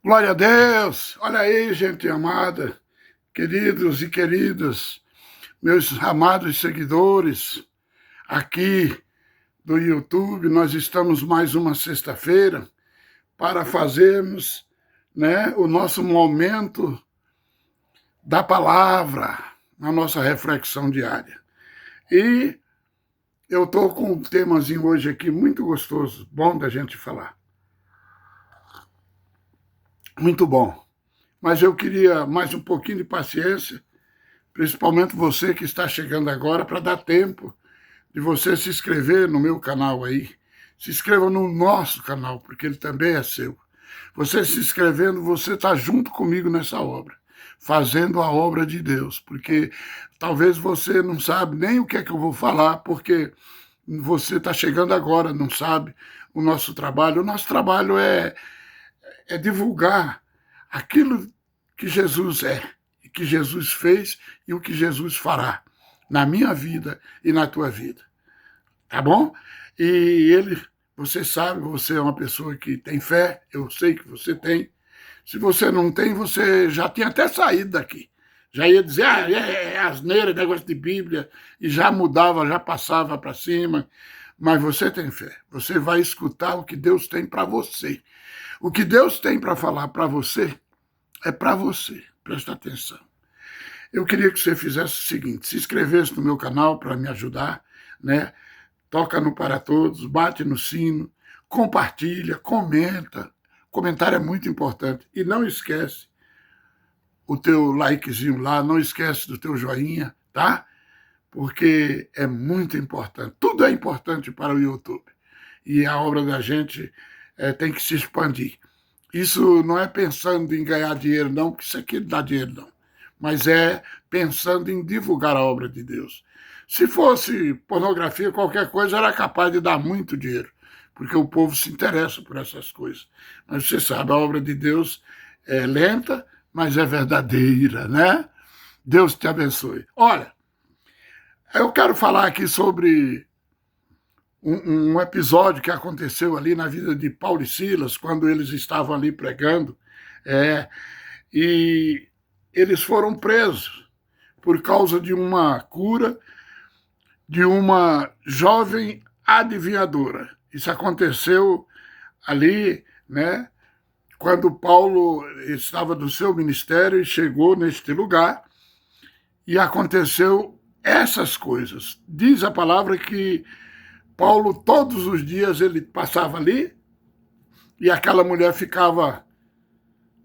Glória a Deus! Olha aí, gente amada, queridos e queridas, meus amados seguidores, aqui do YouTube, nós estamos mais uma sexta-feira para fazermos, o nosso momento da palavra, na nossa reflexão diária. E eu estou com um temazinho hoje aqui muito gostoso, bom da gente falar. Muito bom. Mas eu queria mais um pouquinho de paciência, principalmente você que está chegando agora, para dar tempo de você se inscrever no meu canal aí. Se inscreva no nosso canal, porque ele também é seu. Você se inscrevendo, você está junto comigo nessa obra, fazendo a obra de Deus, porque talvez você não sabe nem o que é que eu vou falar, porque você está chegando agora, não sabe o nosso trabalho. O nosso trabalho é divulgar aquilo que Jesus é, e que Jesus fez e o que Jesus fará na minha vida e na tua vida. Tá bom? E você sabe, você é uma pessoa que tem fé, eu sei que você tem. Se você não tem, você já tinha até saído daqui. Já ia dizer, é asneira, negócio de Bíblia, e já mudava, já passava para cima. Mas você tem fé, você vai escutar o que Deus tem para você. O que Deus tem para falar para você é para você, presta atenção. Eu queria que você fizesse o seguinte, se inscrevesse no meu canal para me ajudar, né? Toca no para todos, bate no sino, compartilha, comenta. Comentário é muito importante. E não esquece o teu likezinho lá, não esquece do teu joinha, tá? Porque é muito importante. Tudo é importante para o YouTube. E a obra da gente tem que se expandir. Isso não é pensando em ganhar dinheiro, não, porque isso aqui não dá dinheiro, não. Mas é pensando em divulgar a obra de Deus. Se fosse pornografia, qualquer coisa, era capaz de dar muito dinheiro, porque o povo se interessa por essas coisas. Mas você sabe, a obra de Deus é lenta, mas é verdadeira, né? Deus te abençoe. Olha, eu quero falar aqui sobre um episódio que aconteceu ali na vida de Paulo e Silas, quando eles estavam ali pregando, e eles foram presos por causa de uma cura de uma jovem adivinhadora. Isso aconteceu ali, né, quando Paulo estava no seu ministério e chegou neste lugar, e aconteceu essas coisas. Diz a palavra que Paulo, todos os dias, ele passava ali e aquela mulher ficava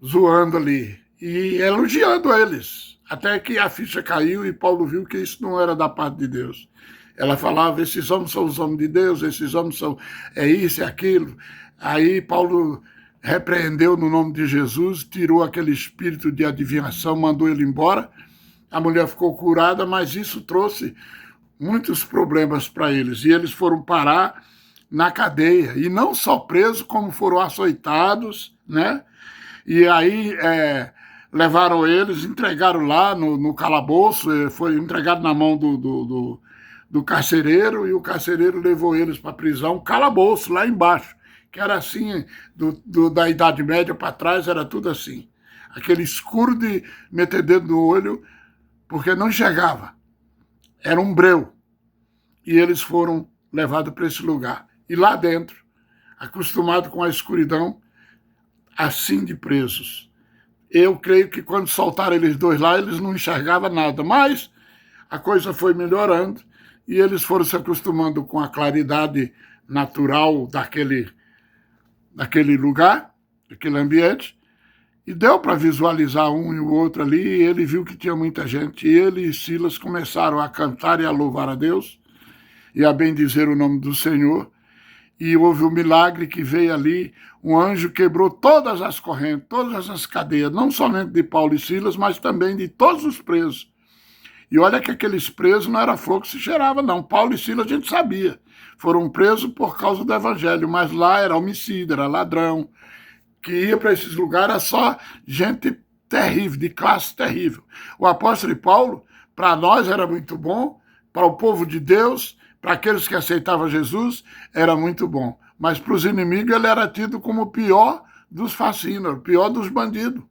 zoando ali e elogiando eles, até que a ficha caiu e Paulo viu que isso não era da parte de Deus. Ela falava, esses homens são os homens de Deus, esses homens são isso e aquilo. Aí Paulo repreendeu no nome de Jesus, tirou aquele espírito de adivinhação, mandou ele embora. A mulher ficou curada, mas isso trouxe muitos problemas para eles, e eles foram parar na cadeia, e não só presos, como foram açoitados, né? E aí levaram eles, entregaram lá no calabouço, foi entregado na mão do carcereiro, e o carcereiro levou eles para a prisão, calabouço, lá embaixo, que era assim, da Idade Média para trás, era tudo assim. Aquele escuro de meter dedo no olho, porque não enxergava. Era um breu. E eles foram levados para esse lugar. E lá dentro, acostumado com a escuridão, assim de presos. Eu creio que quando soltaram eles dois lá, eles não enxergavam nada, mas a coisa foi melhorando e eles foram se acostumando com a claridade natural daquele lugar, daquele ambiente, e deu para visualizar um e o outro ali, e ele viu que tinha muita gente. E ele e Silas começaram a cantar e a louvar a Deus, e a bendizer o nome do Senhor, e houve um milagre que veio ali, um anjo quebrou todas as correntes, todas as cadeias, não somente de Paulo e Silas, mas também de todos os presos. E olha que aqueles presos não era fogo que se cheirava, não. Paulo e Silas a gente sabia, foram presos por causa do evangelho, mas lá era homicida, era ladrão, que ia para esses lugares era só gente terrível, de classe terrível. O apóstolo Paulo, para nós era muito bom, para o povo de Deus, para aqueles que aceitavam Jesus, era muito bom. Mas para os inimigos ele era tido como o pior dos fascínoras, o pior dos bandidos,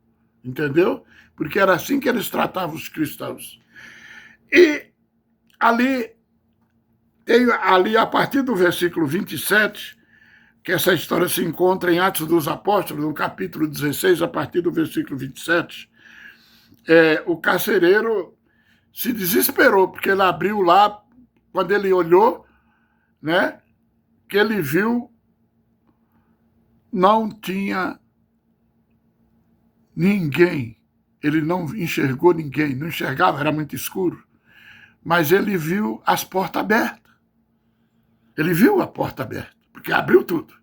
entendeu? Porque era assim que eles tratavam os cristãos. E ali, a partir do versículo 27, que essa história se encontra em Atos dos Apóstolos, no capítulo 16, a partir do versículo 27, o carcereiro se desesperou, porque ele abriu lá, quando ele olhou, né, que ele viu, não tinha ninguém. Ele não enxergou ninguém, não enxergava, era muito escuro. Mas ele viu as portas abertas. Ele viu a porta aberta, porque abriu tudo.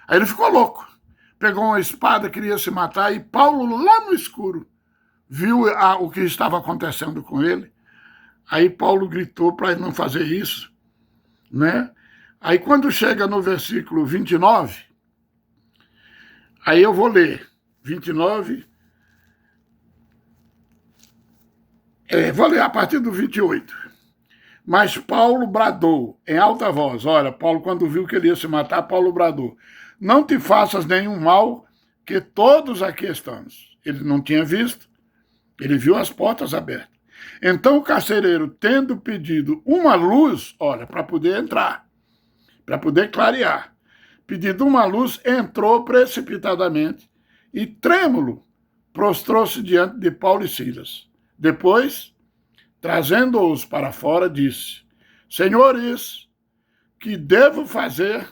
Aí ele ficou louco. Pegou uma espada, queria se matar, e Paulo, lá no escuro, viu o que estava acontecendo com ele. Aí Paulo gritou para ele não fazer isso, né? Aí quando chega no versículo 29, aí eu vou ler, 29, vou ler a partir do 28. Mas Paulo bradou em alta voz, olha, Paulo quando viu que ele ia se matar, Paulo bradou, não te faças nenhum mal, que todos aqui estamos. Ele não tinha visto, ele viu as portas abertas. Então o carcereiro, tendo pedido uma luz, olha, para poder entrar, para poder clarear, pedindo uma luz, entrou precipitadamente e, trêmulo, prostrou-se diante de Paulo e Silas. Depois, trazendo-os para fora, disse, senhores, que devo fazer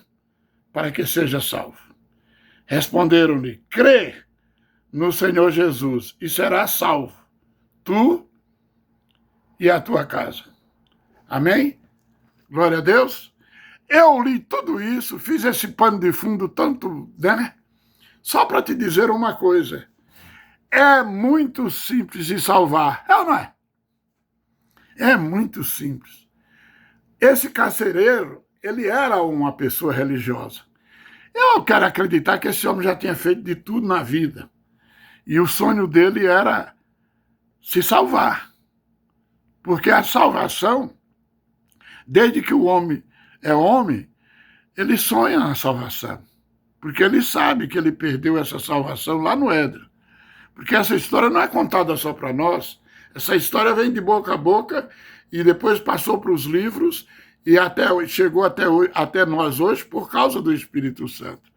para que seja salvo? Responderam-lhe, crê no Senhor Jesus e serás salvo, tu e a tua casa. Amém? Glória a Deus. Eu li tudo isso, fiz esse pano de fundo tanto, né? Só para te dizer uma coisa. É muito simples de salvar, é ou não é? É muito simples. Esse carcereiro, ele era uma pessoa religiosa. Eu quero acreditar que esse homem já tinha feito de tudo na vida. E o sonho dele era se salvar. Porque a salvação, desde que o homem é homem, ele sonha na salvação. Porque ele sabe que ele perdeu essa salvação lá no Éden. Porque essa história não é contada só para nós. Essa história vem de boca a boca e depois passou para os livros e chegou até nós hoje por causa do Espírito Santo.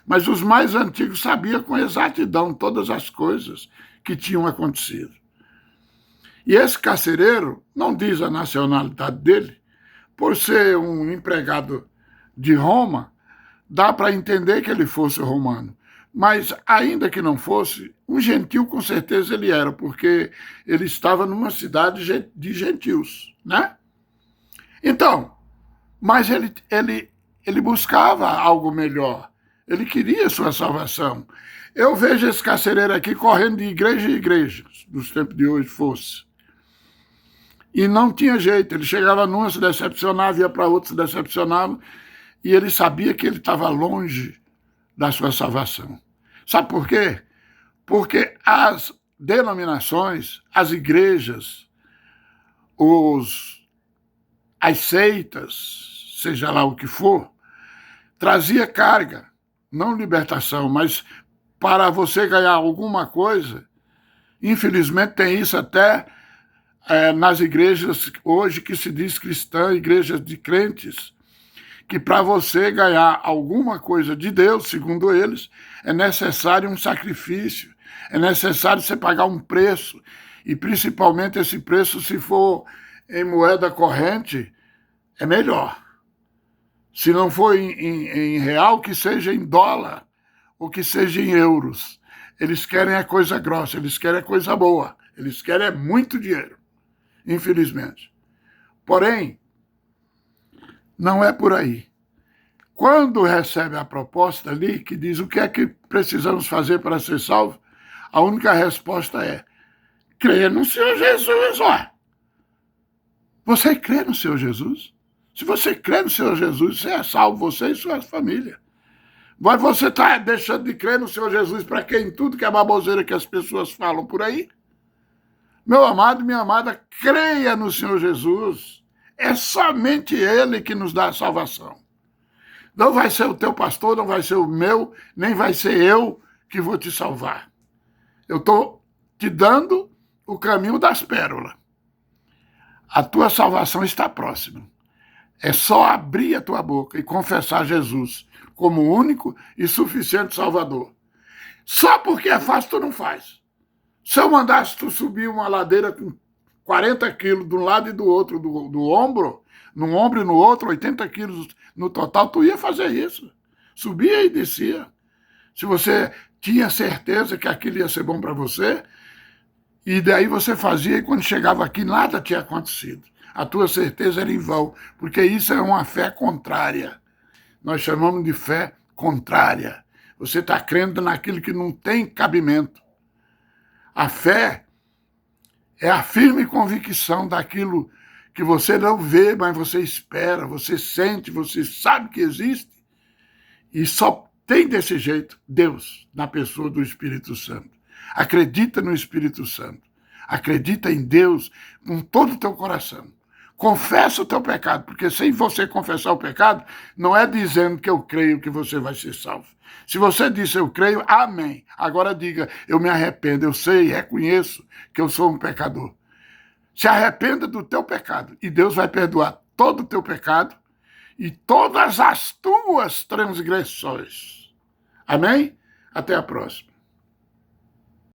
Mas os mais antigos sabiam com exatidão todas as coisas que tinham acontecido. E esse carcereiro, não diz a nacionalidade dele, por ser um empregado de Roma, dá para entender que ele fosse romano. Mas, ainda que não fosse, um gentil com certeza ele era, porque ele estava numa cidade de gentios, né? Então, mas ele buscava algo melhor. Ele queria sua salvação. Eu vejo esse carcereiro aqui correndo de igreja em igreja, nos tempos de hoje fosse. E não tinha jeito, ele chegava numa, se decepcionava, ia para outra, se decepcionava, e ele sabia que ele estava longe da sua salvação. Sabe por quê? Porque as denominações, as igrejas, as seitas, seja lá o que for, trazia carga, não libertação, mas para você ganhar alguma coisa, infelizmente tem isso até nas igrejas hoje que se diz cristã, igrejas de crentes, que para você ganhar alguma coisa de Deus, segundo eles, é necessário um sacrifício, é necessário você pagar um preço, e principalmente esse preço, se for em moeda corrente, é melhor. Se não for em real, que seja em dólar, ou que seja em euros. Eles querem a coisa grossa, eles querem a coisa boa, eles querem muito dinheiro, infelizmente. Porém, não é por aí. Quando recebe a proposta ali, que diz o que é que precisamos fazer para ser salvo, a única resposta é, crê no Senhor Jesus, ó. Você crê no Senhor Jesus? Se você crê no Senhor Jesus, você é salvo, você e sua família. Mas você está deixando de crer no Senhor Jesus para quem? Em tudo que é baboseira que as pessoas falam por aí? Meu amado, minha amada, creia no Senhor Jesus. É somente Ele que nos dá a salvação. Não vai ser o teu pastor, não vai ser o meu, nem vai ser eu que vou te salvar. Eu estou te dando o caminho das pérolas. A tua salvação está próxima. É só abrir a tua boca e confessar Jesus como o único e suficiente Salvador. Só porque é fácil, tu não faz. Se eu mandasse tu subir uma ladeira com 40 quilos de um lado e do outro, do ombro, num ombro e no outro, 80 quilos no total, tu ia fazer isso. Subia e descia. Se você tinha certeza que aquilo ia ser bom para você, e daí você fazia, e quando chegava aqui, nada tinha acontecido. A tua certeza era em vão, porque isso é uma fé contrária. Nós chamamos de fé contrária. Você está crendo naquilo que não tem cabimento. A fé é a firme convicção daquilo que você não vê, mas você espera, você sente, você sabe que existe. E só tem desse jeito Deus, na pessoa do Espírito Santo. Acredita no Espírito Santo. Acredita em Deus com todo o teu coração. Confessa o teu pecado, porque sem você confessar o pecado, não é dizendo que eu creio que você vai ser salvo. Se você disse eu creio, amém. Agora diga, eu me arrependo, eu sei, reconheço que eu sou um pecador. Se arrependa do teu pecado e Deus vai perdoar todo o teu pecado e todas as tuas transgressões. Amém? Até a próxima.